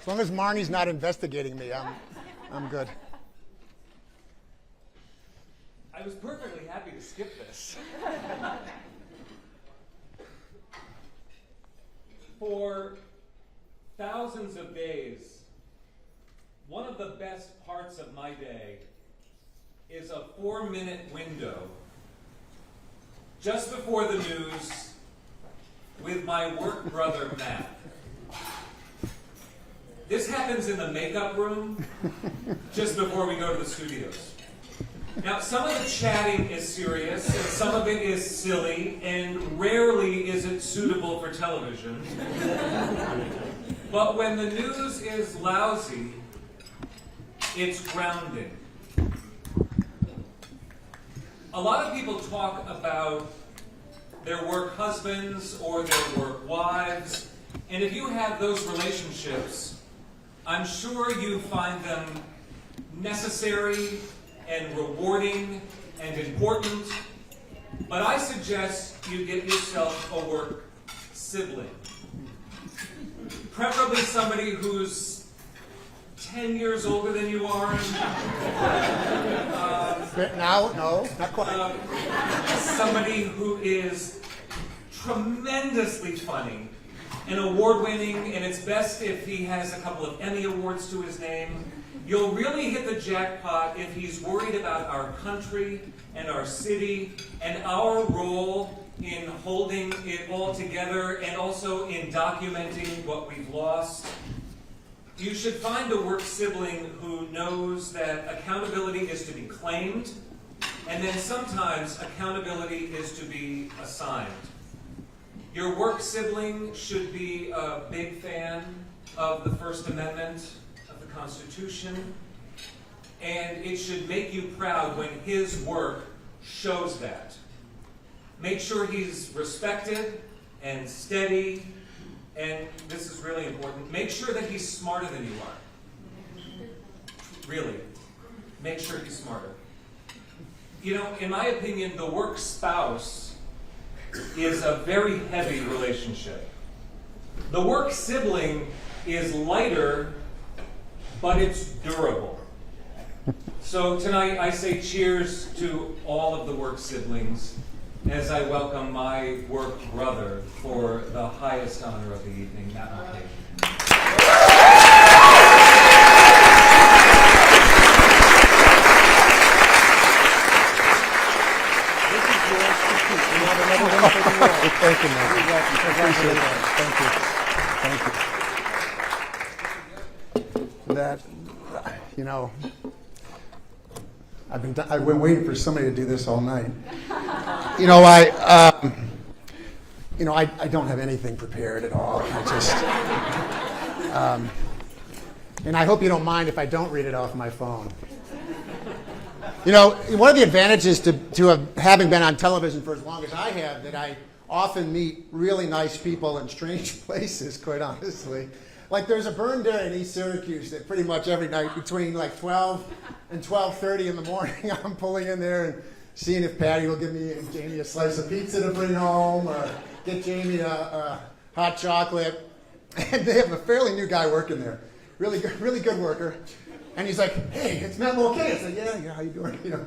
As long as Marnie's not investigating me, I'm good. I was perfectly happy to skip this. For thousands of days, one of the best parts of my day is a 4-minute window just before the news with my work brother, Matt. This happens in the makeup room just before we go to the studios. Now, some of the chatting is serious, and some of it is silly, and rarely is it suitable for television. But when the news is lousy, it's grounding. A lot of people talk about their work husbands or their work wives, and if you have those relationships, I'm sure you find them necessary and rewarding and important, but I suggest you get yourself a work sibling. Preferably somebody who's 10 years older than you are. No, not quite. Somebody who is tremendously funny and award-winning, and it's best if he has a couple of Emmy Awards to his name. You'll really hit the jackpot if he's worried about our country and our city and our role in holding it all together and also in documenting what we've lost. You should find a work sibling who knows that accountability is to be claimed, and then sometimes accountability is to be assigned. Your work sibling should be a big fan of the First Amendment of the Constitution, and it should make you proud when his work shows that. Make sure he's respected and steady, and this is really important, make sure that he's smarter than you are. Really. Make sure he's smarter. You know, in my opinion, the work spouse is a very heavy relationship. The work sibling is lighter, but it's durable. So tonight I say cheers to all of the work siblings as I welcome my work brother for the highest honor of the evening, Matt Mulcahy. Thank you, Matt. Appreciate that. Thank you. That, you know, I've been waiting for somebody to do this all night. You know, I don't have anything prepared at all. I just, and I hope you don't mind if I don't read it off my phone. You know, one of the advantages to having been on television for as long as I have, that I often meet really nice people in strange places, quite honestly. Like there's a burn dinner in East Syracuse that pretty much every night between like 12 and 12:30 in the morning, I'm pulling in there and seeing if Patty will give me and Jamie a slice of pizza to bring home, or get Jamie a hot chocolate. And they have a fairly new guy working there, really good worker. And he's like, "Hey, it's Matt Mulcahy." I said, "Yeah, how you doing?" You know,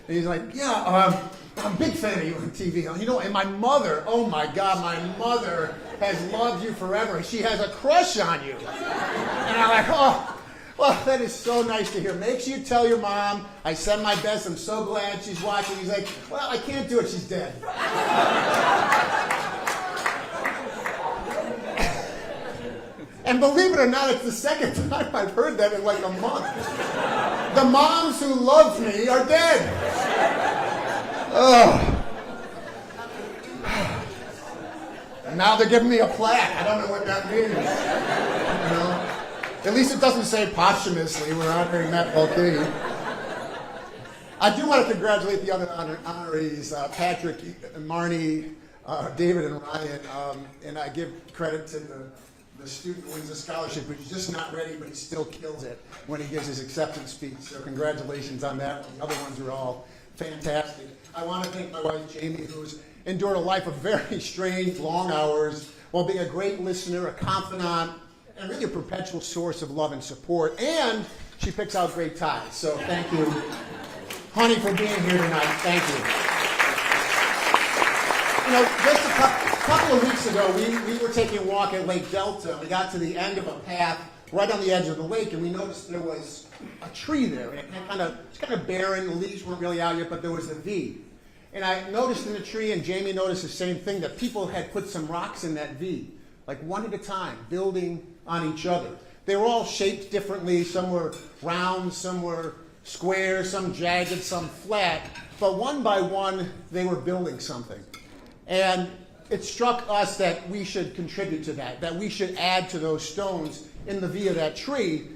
and he's like, "Yeah, I'm a big fan of you on TV. You know, and my mother, oh my God, my mother has loved you forever. She has a crush on you." And I'm like, "Oh, well, that is so nice to hear. Make sure you tell your mom I send my best. I'm so glad she's watching." He's like, "Well, I can't do it. She's dead." And believe it or not, it's the second time I've heard that in like a month. The moms who loved me are dead. Ugh. And now they're giving me a plaque. I don't know what that means. You know? At least it doesn't say posthumously. We're honoring Matt Mulcahy. I do want to congratulate the other honorees, Patrick, Marnie, David, and Ryan. And I give credit to the student who wins the scholarship, but he's just not ready, but he still kills it when he gives his acceptance speech. So congratulations on that. The other ones are all fantastic. I want to thank my wife, Jamie, who's endured a life of very strange, long hours while being a great listener, a confidant, and really a perpetual source of love and support. And she picks out great ties. So thank you, honey, for being here tonight. Thank you. You know, just a couple of weeks ago, we were taking a walk at Lake Delta. We got to the end of a path right on the edge of the lake, and we noticed there was a tree there. And it's kind of barren. The leaves weren't really out yet, but there was a V. And I noticed in the tree, and Jamie noticed the same thing, that people had put some rocks in that V, like one at a time, building on each other. They were all shaped differently. Some were round, some were square, some jagged, some flat. But one by one, they were building something. And it struck us that we should contribute to that we should add to those stones in the V of that tree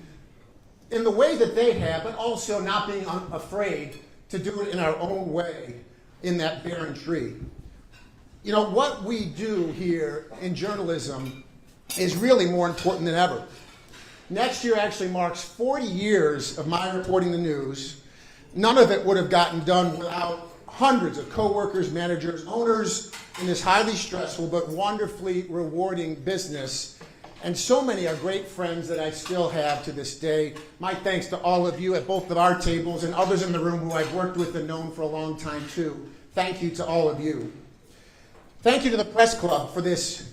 in the way that they have, but also not being afraid to do it in our own way in that barren tree. You know, what we do here in journalism is really more important than ever. Next year actually marks 40 years of my reporting the news. None of it would have gotten done without hundreds of coworkers, managers, owners in this highly stressful but wonderfully rewarding business. And so many are great friends that I still have to this day. My thanks to all of you at both of our tables and others in the room who I've worked with and known for a long time too. Thank you to all of you. Thank you to the Press Club for this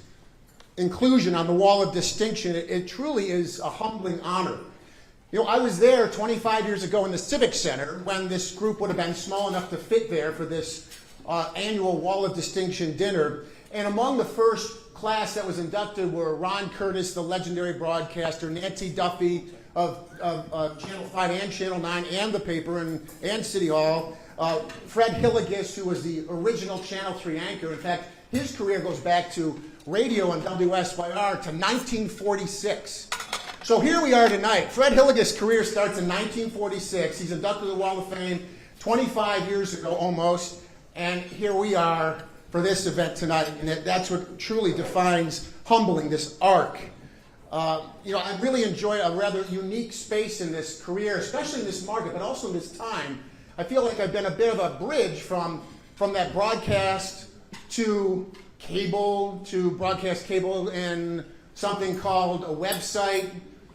inclusion on the Wall of Distinction. It truly is a humbling honor. You know, I was there 25 years ago in the Civic Center when this group would have been small enough to fit there for this annual Wall of Distinction dinner. And among the first class that was inducted were Ron Curtis, the legendary broadcaster, Nancy Duffy of Channel 5 and Channel 9 and the paper and City Hall, Fred Hilligus, who was the original Channel 3 anchor. In fact, his career goes back to radio on WSYR to 1946. So here we are tonight. Fred Hilligus' career starts in 1946. He's inducted to the Wall of Fame 25 years ago almost, and here we are for this event tonight. And that's what truly defines humbling, this arc. You know, I really enjoy a rather unique space in this career, especially in this market, but also in this time. I feel like I've been a bit of a bridge from that broadcast to cable, to broadcast cable and something called a website,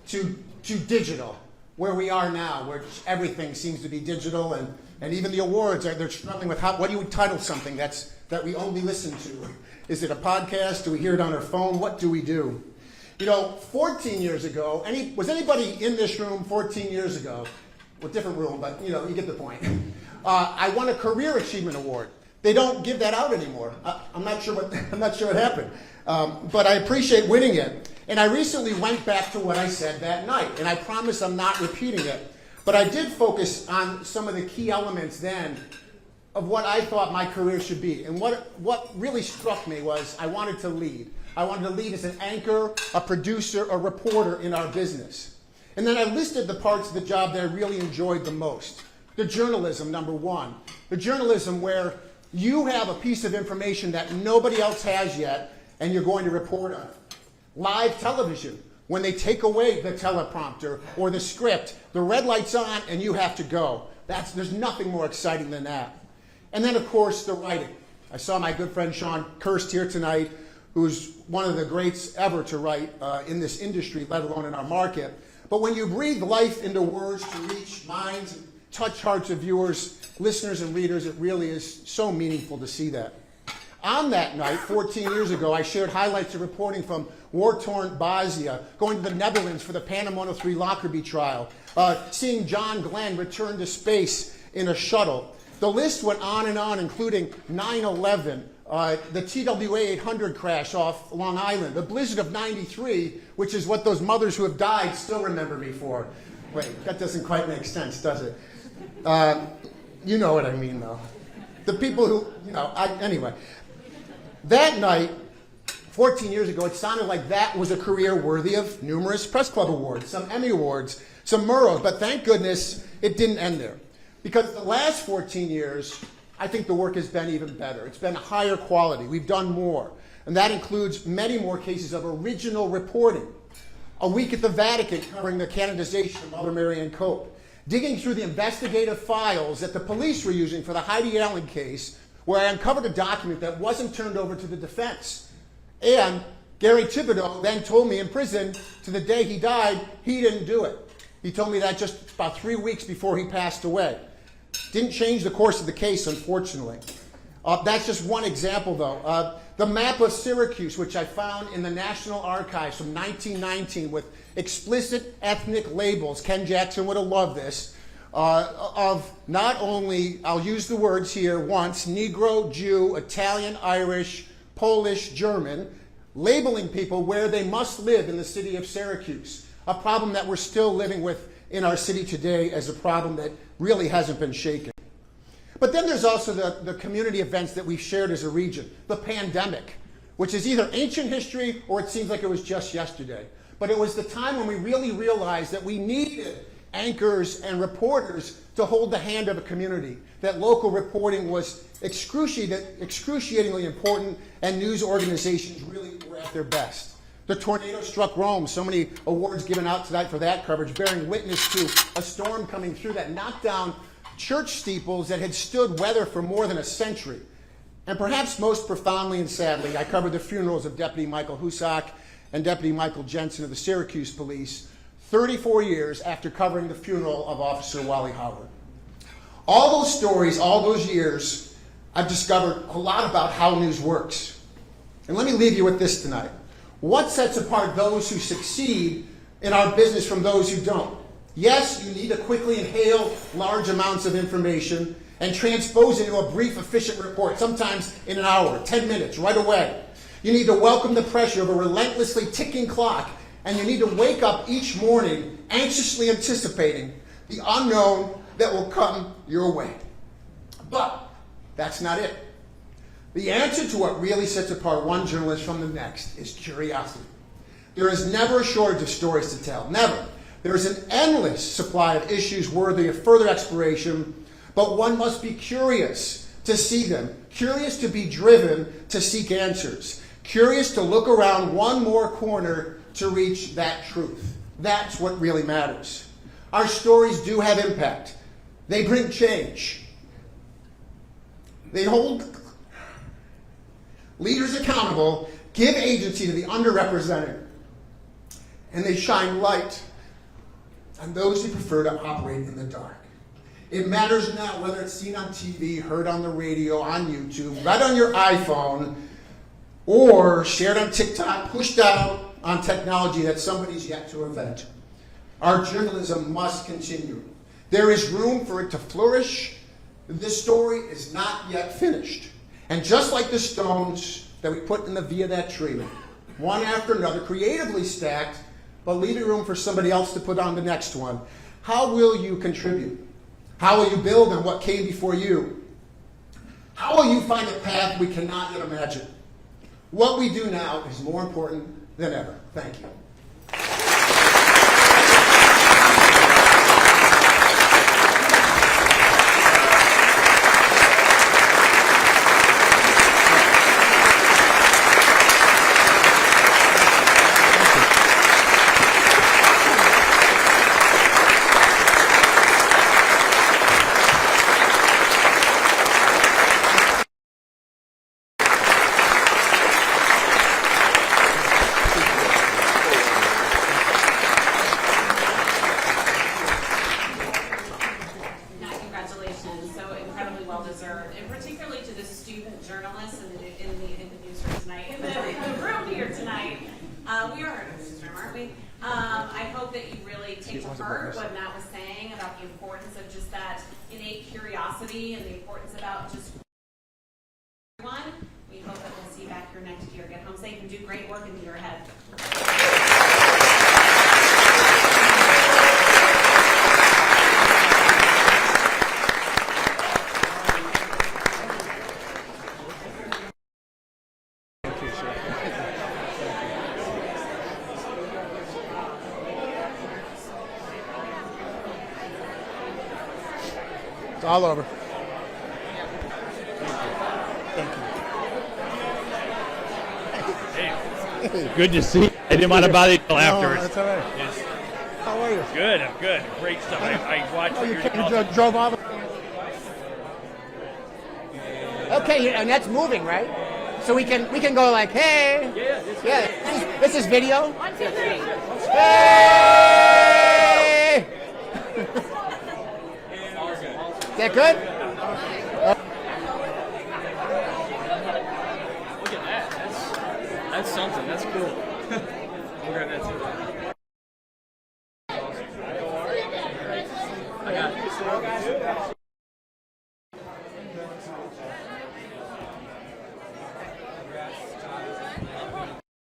to digital, where we are now, where everything seems to be digital, and even the awards, they're struggling with what do you title something that we only listen to? Is it a podcast? Do we hear it on our phone? What do we do? You know, 14 years ago, was anybody in this room 14 years ago? Well, different room, but you know, you get the point. I won a Career Achievement Award. They don't give that out anymore. I'm not sure what happened, but I appreciate winning it. And I recently went back to what I said that night, and I promise I'm not repeating it. But I did focus on some of the key elements then of what I thought my career should be. And what really struck me was I wanted to lead. I wanted to lead as an anchor, a producer, a reporter in our business. And then I listed the parts of the job that I really enjoyed the most. The journalism, number one. The journalism where you have a piece of information that nobody else has yet, and you're going to report on it. Live television, when they take away the teleprompter or the script, the red light's on and you have to go. There's nothing more exciting than that. And then, of course, the writing. I saw my good friend Sean Kirst here tonight, who's one of the greats ever to write in this industry, let alone in our market. But when you breathe life into words to reach minds and touch hearts of viewers, listeners, and readers, it really is so meaningful to see that. On that night, 14 years ago, I shared highlights of reporting from war-torn Bosnia, going to the Netherlands for the Panama 103 Lockerbie trial, seeing John Glenn return to space in a shuttle. The list went on, including 9/11, the TWA 800 crash off Long Island, the blizzard of '93, which is what those mothers who have died still remember me for. Wait, that doesn't quite make sense, does it? You know what I mean, though. The people who, anyway. That night, 14 years ago, it sounded like that was a career worthy of numerous Press Club awards, some Emmy awards, some Murrows, but thank goodness it didn't end there. Because the last 14 years, I think the work has been even better. It's been higher quality. We've done more. And that includes many more cases of original reporting. A week at the Vatican covering the canonization of Mother Mary and Cope. Digging through the investigative files that the police were using for the Heidi Allen case, where I uncovered a document that wasn't turned over to the defense. And Gary Thibodeau then told me in prison, to the day he died, he didn't do it. He told me that just about 3 weeks before he passed away. Didn't change the course of the case, unfortunately. That's just one example, though. The map of Syracuse, which I found in the National Archives from 1919 with explicit ethnic labels, Ken Jackson would have loved this, of not only, I'll use the words here once, Negro, Jew, Italian, Irish, Polish, German, labeling people where they must live in the city of Syracuse, a problem that we're still living with in our city today as a problem that really hasn't been shaken. But then there's also the community events that we've shared as a region. The pandemic, which is either ancient history or it seems like it was just yesterday. But it was the time when we really realized that we needed anchors and reporters to hold the hand of a community, that local reporting was excruciatingly important, and news organizations really were at their best. The tornado struck Rome, so many awards given out tonight for that coverage, bearing witness to a storm coming through that knocked down church steeples that had stood weather for more than a century. And perhaps most profoundly and sadly, I covered the funerals of Deputy Michael Husak and Deputy Michael Jensen of the Syracuse Police 34 years after covering the funeral of Officer Wally Howard. All those stories, all those years, I've discovered a lot about how news works. And let me leave you with this tonight. What sets apart those who succeed in our business from those who don't? Yes, you need to quickly inhale large amounts of information and transpose it into a brief, efficient report, sometimes in an hour, 10 minutes, right away. You need to welcome the pressure of a relentlessly ticking clock, and you need to wake up each morning anxiously anticipating the unknown that will come your way. But that's not it. The answer to what really sets apart one journalist from the next is curiosity. There is never a shortage of stories to tell, never. There is an endless supply of issues worthy of further exploration, but one must be curious to see them, curious to be driven to seek answers, curious to look around one more corner to reach that truth. That's what really matters. Our stories do have impact. They bring change. They hold leaders accountable, give agency to the underrepresented, and they shine light on those who prefer to operate in the dark. It matters not whether it's seen on TV, heard on the radio, on YouTube, read on your iPhone, or shared on TikTok, pushed out on technology that somebody's yet to invent. Our journalism must continue. There is room for it to flourish. This story is not yet finished. And just like the stones that we put in the via that tree, one after another, creatively stacked, but leaving room for somebody else to put on the next one, how will you contribute? How will you build on what came before you? How will you find a path we cannot yet imagine? What we do now is more important than ever. Thank you. I hope that you really take to heart what Matt was saying about the importance of just that innate curiosity and the importance about just everyone. We hope that we'll see you back here next year. Get home safe and do great work in the year ahead. All over. Good to see you. I didn't want to bother you till afterwards. That's all right. Yes. How are you? Good, I'm good. Great stuff. I watched You drove off? Okay, and that's moving, right? So we can go like, hey. Yeah. This is video. 1, 2, 3. Hey. Is that good? Look at that. That's something. That's cool. We're gonna